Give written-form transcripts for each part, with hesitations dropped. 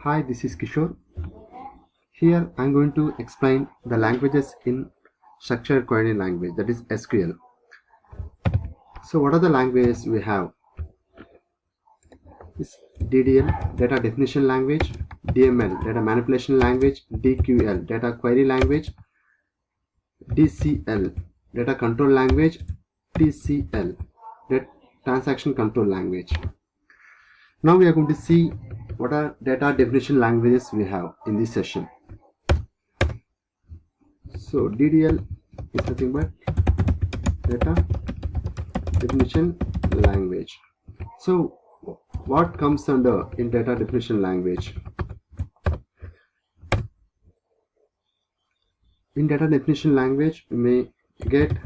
Hi, this is Kishore. Here I am going to explain the languages in structured query language, that is SQL. So what are the languages we have? Is DDL, data definition language, DML, data manipulation language, DQL, data query language, DCL, data control language, TCL, data transaction control language. Now we are going to see what are data definition languages we have in this session. So DDL is nothing but data definition language. So what comes under in data definition language? In data definition language we may get,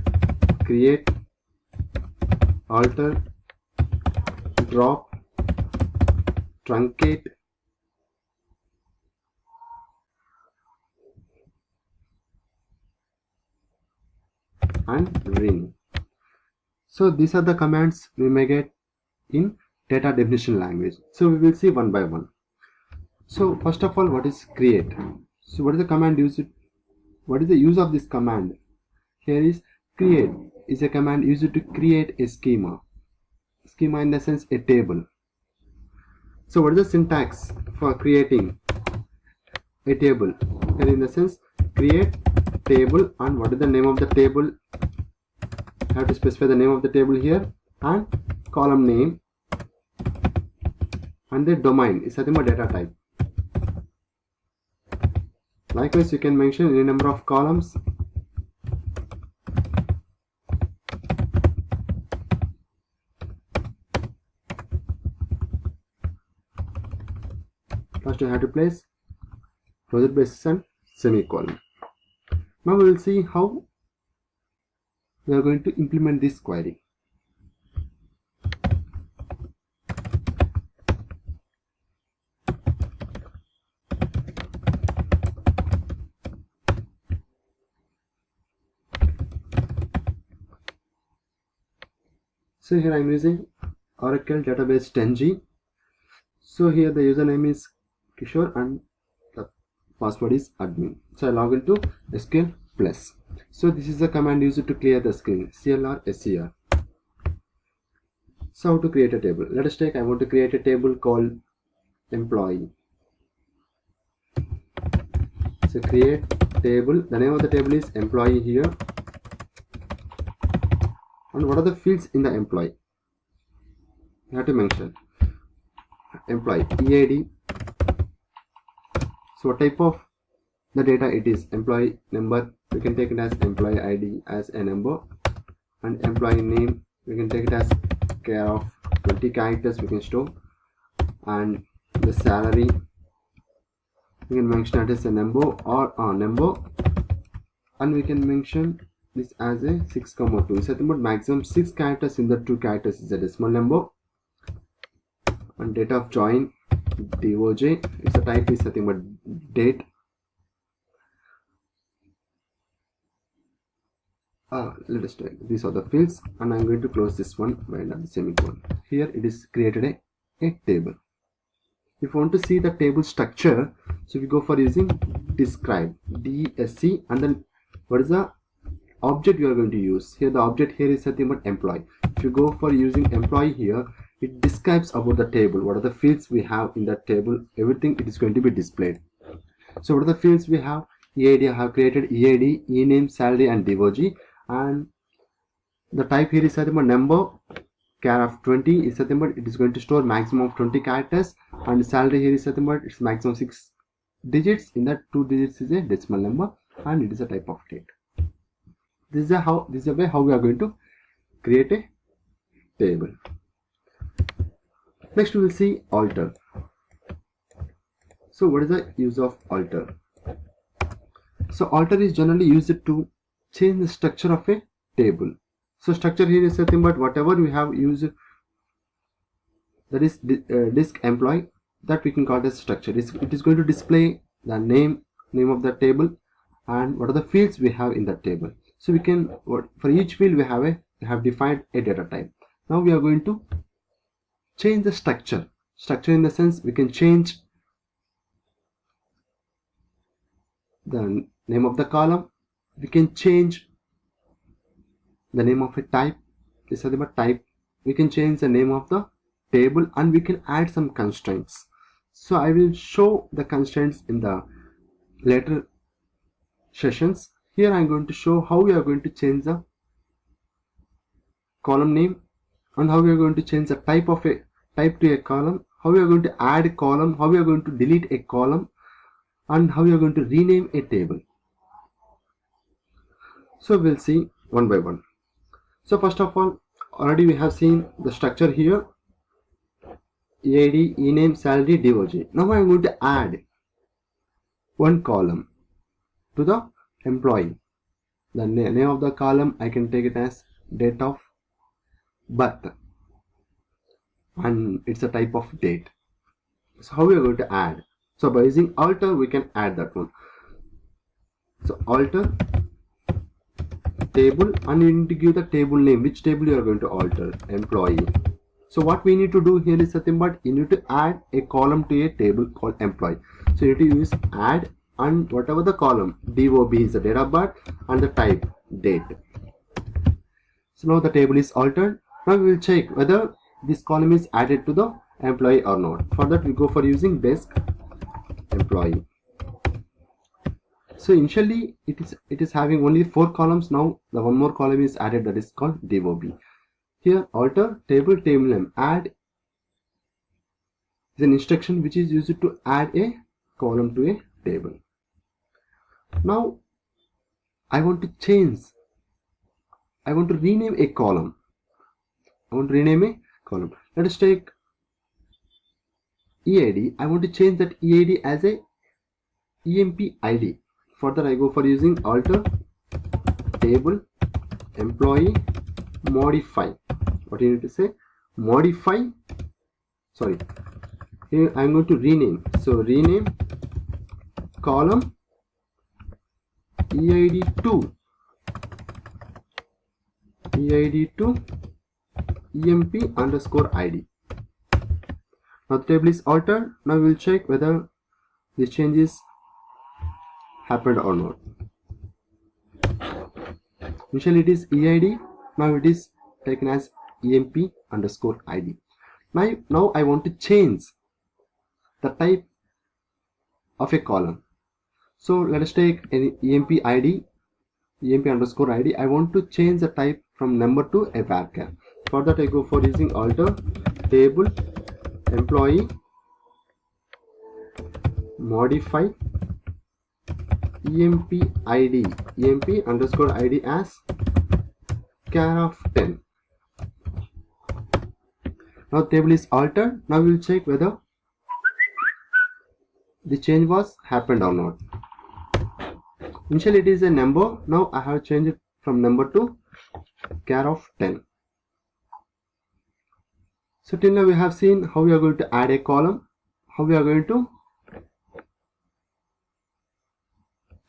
create, alter, drop, truncate, and rename. So these are the commands we may get in data definition language. So we will see one by one. So first of all, what is create? So what is the command used? What is the use of this command? Here is create is a command used to create a schema. Schema in the sense a table. So what is the syntax for creating a table? Here in the sense create table, and what is the name of the table? I have to specify the name of the table here, and column name, and the domain is nothing but data type. Likewise, you can mention any number of columns. First you have to place closure braces and semicolon. Now we will see how we are going to implement this query. So here I am using Oracle database 10G. So here the username is Kishore and the password is admin. So I log into SQL Plus. So this is the command used to clear the screen, CLR SCR. So how to create a table? Let us take, I want to create a table called employee. So create table, the name of the table is employee here. And what are the fields in the employee? You have to mention employee EAD. So what type of the data it is? Employee number, we can take it as employee ID as a number, and employee name we can take it as care of 20 characters we can store, and the salary we can mention it as a number or a number, and we can mention this as a 6,2. It's about maximum 6 characters, in the 2 characters is a decimal number, and date of join DOJ, it's a type is nothing but date. Let us take, these are the fields, and I'm going to close this one by the semicolon. Here it is created a table. If you want to see the table structure, so we go for using describe DSC, and then what is the object you are going to use? Here the object here is nothing but employee. If you go for using employee here, it describes about the table, what are the fields we have in that table, everything it is going to be displayed. So what are the fields we have? EAD, I have created EAD, ename, salary and DOG, and the type here is nothing but number, care of 20 is nothing but it is going to store maximum of 20 characters, and salary here is nothing but it's maximum 6 digits, in that 2 digits is a decimal number, and it is a type of date. This is a way how we are going to create a table. Next we will see alter. So what is the use of alter? So alter is generally used to change the structure of a table. So structure here is nothing but whatever we have used, that is disk employee, that we can call as structure. It is going to display the name of the table and what are the fields we have in that table. So we can, for each field we have defined a data type. Now we are going to change the structure in the sense we can change the name of the column. We can change the name of a type. This is the type. We can change the name of the table, and we can add some constraints. So I will show the constraints in the later sessions. Here I am going to show how we are going to change the column name, and how we are going to change the type to a column, how we are going to add a column, how we are going to delete a column, and how we are going to rename a table. So we'll see one by one. So first of all, already we have seen the structure here: EID, ename, salary, DOJ. Now I am going to add one column to the employee. The name of the column, I can take it as date of birth, and it's a type of date. So how we are going to add? So by using alter, we can add that one. So alter table, and you need to give the table name, which table you are going to alter, employee. So what we need to do here is nothing but you need to add a column to a table called employee. So you need to use add, and whatever the column, DOB is the date of birth, and the type, date. So now the table is altered. Now we will check whether this column is added to the employee or not. For that we go for using desk employee. So initially it is having only 4 columns. Now the one more column is added, that is called DOB. Here alter table name, add is an instruction which is used to add a column to a table. Now I want to rename a column. Let us take EID. I want to change that EID as a EMP ID. For that I go for using alter table employee modify. What you need to say? Modify. Sorry. Here I am going to rename. So rename column EID2 EMP underscore ID. Now the table is altered. Now we will check whether the changes happened or not. Initially it is EID. Now it is taken as EMP underscore ID. Now I want to change the type of a column. So let us take an EMP ID, EMP underscore ID. I want to change the type from number to a varchar. For that I go for using alter table employee modify EMP ID, EMP underscore ID as char of 10. Now the table is altered. Now we will check whether the change was happened or not. Initially it is a number. Now I have changed it from number to char of 10. So till now we have seen how we are going to add a column, how we are going to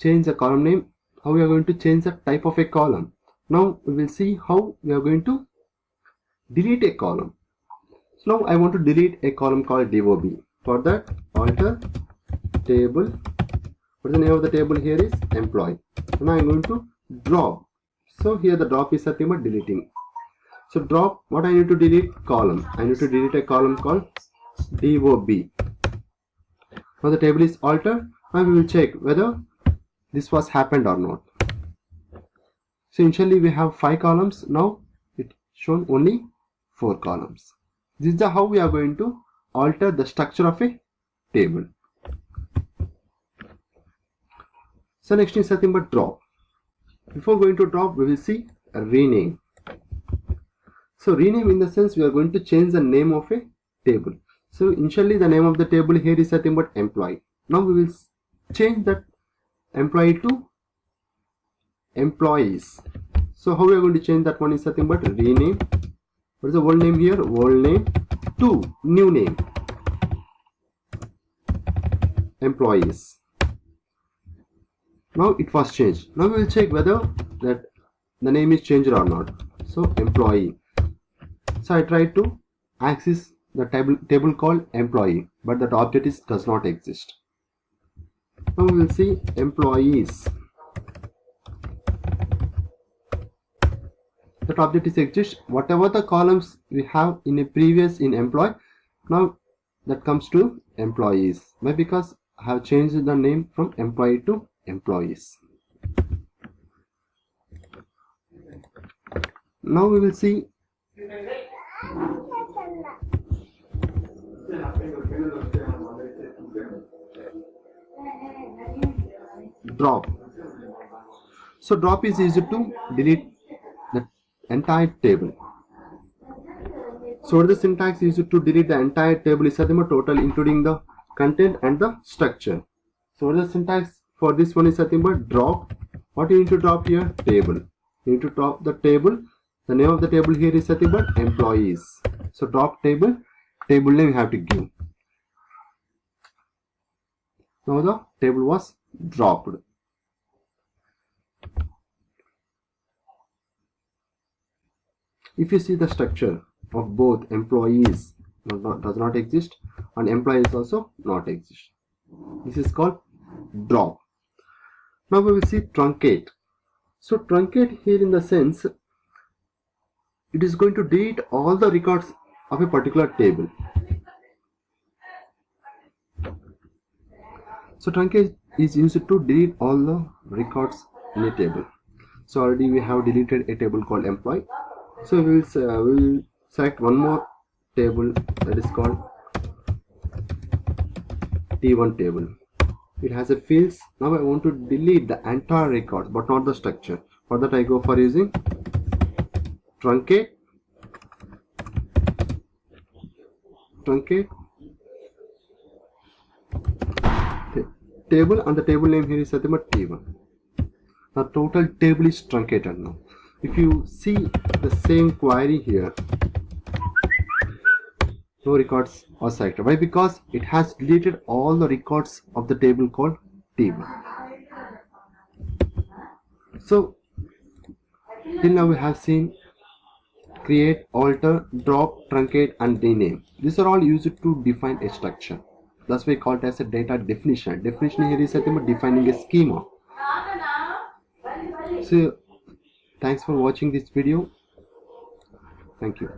change the column name, how we are going to change the type of a column. Now we will see how we are going to delete a column. So now I want to delete a column called DOB. For that alter table, what is the name of the table here is employee. So now I am going to drop. So here the drop is nothing but deleting. So drop, what I need to delete? Column. I need to delete a column called DOB. Now the table is altered. Now we will check whether this was happened or not. So initially we have 5 columns. Now it shown only 4 columns. This is how we are going to alter the structure of a table. So next is nothing but drop. Before going to drop, we will see a rename. So rename in the sense we are going to change the name of a table. So initially the name of the table here is nothing but employee. Now we will change that employee to employees. So how we are going to change that one is nothing but rename. What is the old name here? Old name to new name, employees. Now it was changed. Now we will check whether that the name is changed or not. So employee. So I tried to access the table called employee, but that object does not exist. Now we will see employees. That object is exist. Whatever the columns we have in a previous in employee, now that comes to employees. Why? Because I have changed the name from employee to employees. Now we will see drop. So drop is used to delete the entire table. So the syntax is to delete the entire table is nothing but total including the content and the structure. So the syntax for this one is nothing but drop. What you need to drop here? Table. You need to drop the table. The name of the table here is nothing but employees. So drop table. Table name you have to give. Now the table was dropped. If you see the structure of both employees does not exist and employees also not exist. This is called drop. Now we will see truncate. So truncate here in the sense it is going to delete all the records of a particular table. So truncate is used to delete all the records in a table. So already we have deleted a table called employee. So we will select one more table that is called T1 table. It has a fields. Now I want to delete the entire records but not the structure. For that I go for using truncate table, and the table name here is nothing but T1. The total table is truncated now. If you see the same query here, no records are selected. Why? Because it has deleted all the records of the table called T1. So till now we have seen create, alter, drop, truncate and rename. These are all used to define a structure. That's why we call it as a data definition. Definition here is nothing but defining a schema. So thanks for watching this video. Thank you.